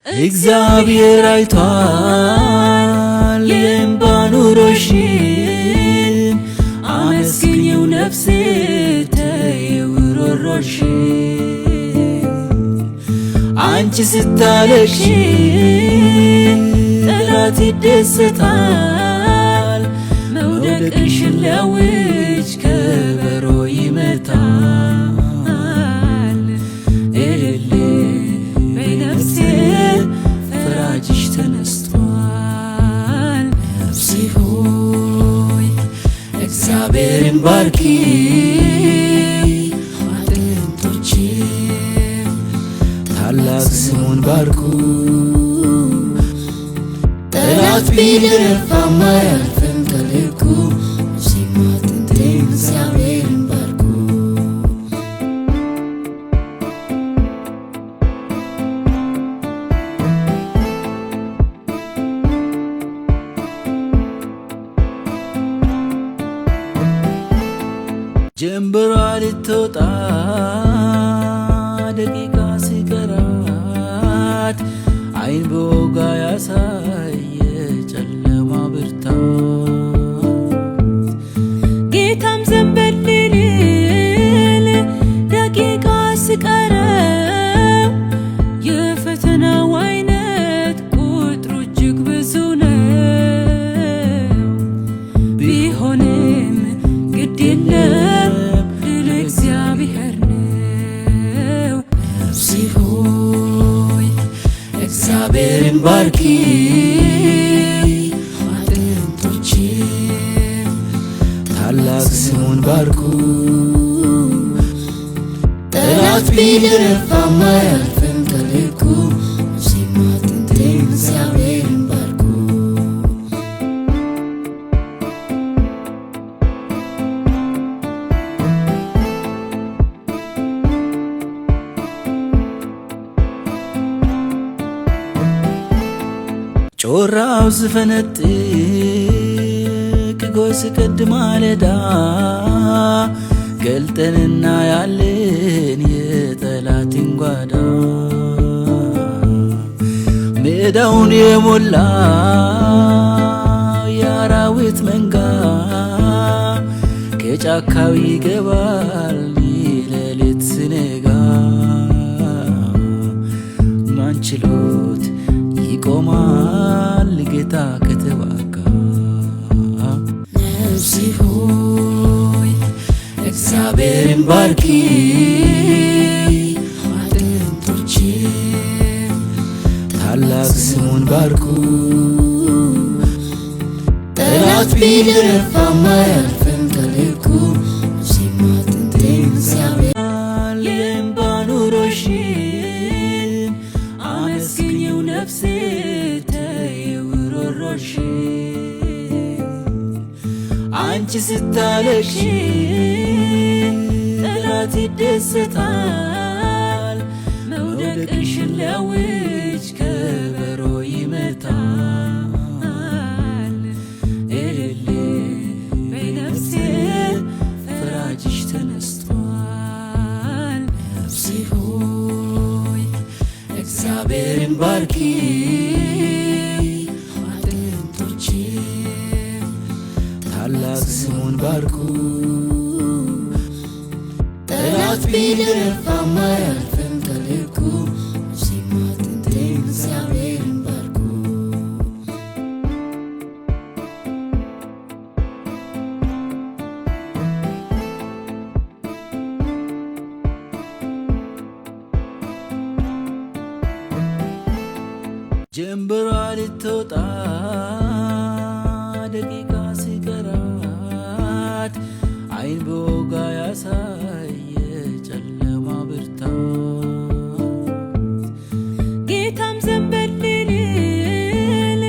እግዚአብሔር አይቷል የእንባን ኑሮሽን አመስግኚው ነፍሴ ተይው ሮሮሽን አንቺ ስታለቅሺ ጠላት ይደሰታል መውደቅሽን ሊያውጅ ከበሮ ይመታል እግዚአብሔርን ባርኪ አጥንቶቼ ታላቅ ስሙን ባርኩ ጠላት ቢደፋም አያልፍም ከልኩ ነፍሴም አጥንቴም እግዚአብሔርን ባርኩ ጀምበሯ ልትወጣ ደቂቃ ሲቀራት አይን በወጋ ያሳየ ጨለማ ብርታት ጌታም ዘንበል ሊል ደቂቃ ሲቀረው የፈተናው አይነት ቁጥሩ እጅግ ብዙ ነው ቢሆንም ግድ የለም እግዚአብሔርን ባርኪ አጥንቶቼ ታላቅ ስሙን ባርኩ ጠላት ቢደፋም አያልፍም ከልኩ ነፍሴም አጥንቴም እግዚአብሔርን ባርኩ ጮራው ስፈነጥቅ ጎህ ሲቀድ ማለዳ ገልጠንና ያለን የጠላትን ጓዳ ሜዳውን የሞላ የአራዊት መንጋ ከጫካው ይገባል ሌሊት ሲነጋ ማን ችሎት ይቆማል ጌታ ከተዋጋ ነፍሴ ሆይ እግዚአብሔርን ባርኪ አጥንቶቼ ታላቅ ስሙን ባርኩ ጠላት ቢደፋም አያልፍም ከልኩ ነፍሴም አጥንቴም እግዚአብሔር የእንባን ኑሮሽን አመስግኚው ነፍሴ ተይው ሮሮሽን አንቺ ስታለቅሺ ጠላት ይደሰታል መውደቅሽን ሊያውጅ ከበሮ ይመታል እልል በይ ነፍሴ ፈራጅሽ ተነስቷል ነፍሴ ሆይ እግዚአብሔርን ባርኪ አጥንቶቼ ታላቅ ስሙን ባርኩ ጠላት ቢደፋም አያልፍም ከልኩ ነፍሴም አጥንቴም እግዚአብሔርን ባርኩ ጀምበሯ ልትወጣ ደቂቃ ሲቀራት አይን በወጋ ያሳየ ጨለማ ብርታት ጌታም ዘንበል ሊል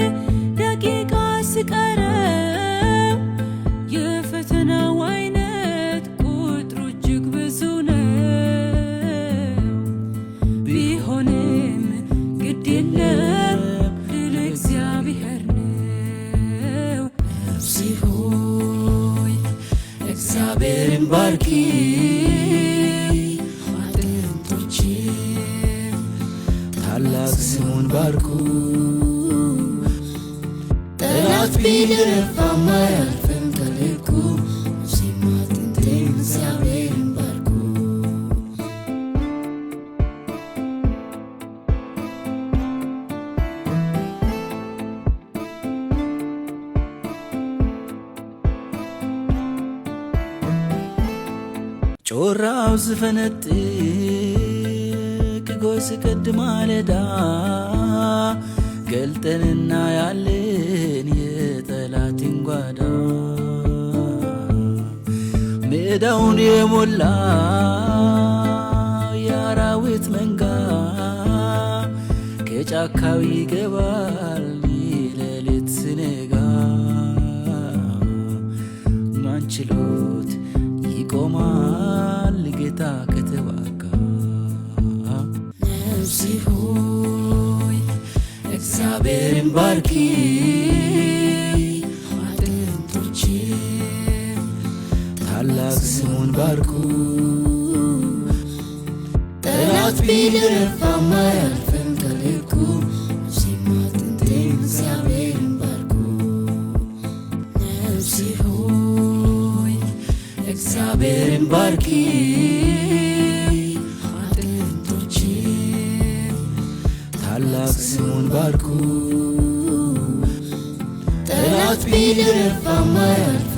ደቂቃ ሲቀረው የፈተናው አይነት ቁጥሩ እጅግ ብዙ ነው ቢሆንም ግድ የለም እግዚአብሔርን ባርኪ ባርኩ ጠላት ቢደነፋም አያልፍም ከልኩ ነፍሴም አጥንቴም እግዚአብሔርን ባርኩ ጮራው ዝፈነጥቅ ጎህ ሲቀድ ማለዳ ገልጠንና ያለን የጠላትን ጓዳ ሜዳውን የሞላ የአራዊት መንጋ ከጫካው ይገባል ሌሊት ሲነጋ ማን ችሎት ይቆማል ጌታ ከተዋጋ ነፍሴ ሆይ እግዚአብሔርን ባርኪ አጥንቶቼም ታላቅ ስሙን ባርኩ ጠላት ቢደነፋም አያልፍም ከልኩ ነፍሴም አጥንቴም እግዚአብሔርን ባርኩ ነፍሴ ሆይ እግዚአብሔርን ባርኪ አጥንቶቼም ታላቅ ስሙን ባርኩ ጠላት ቢደነፋም አያልፍም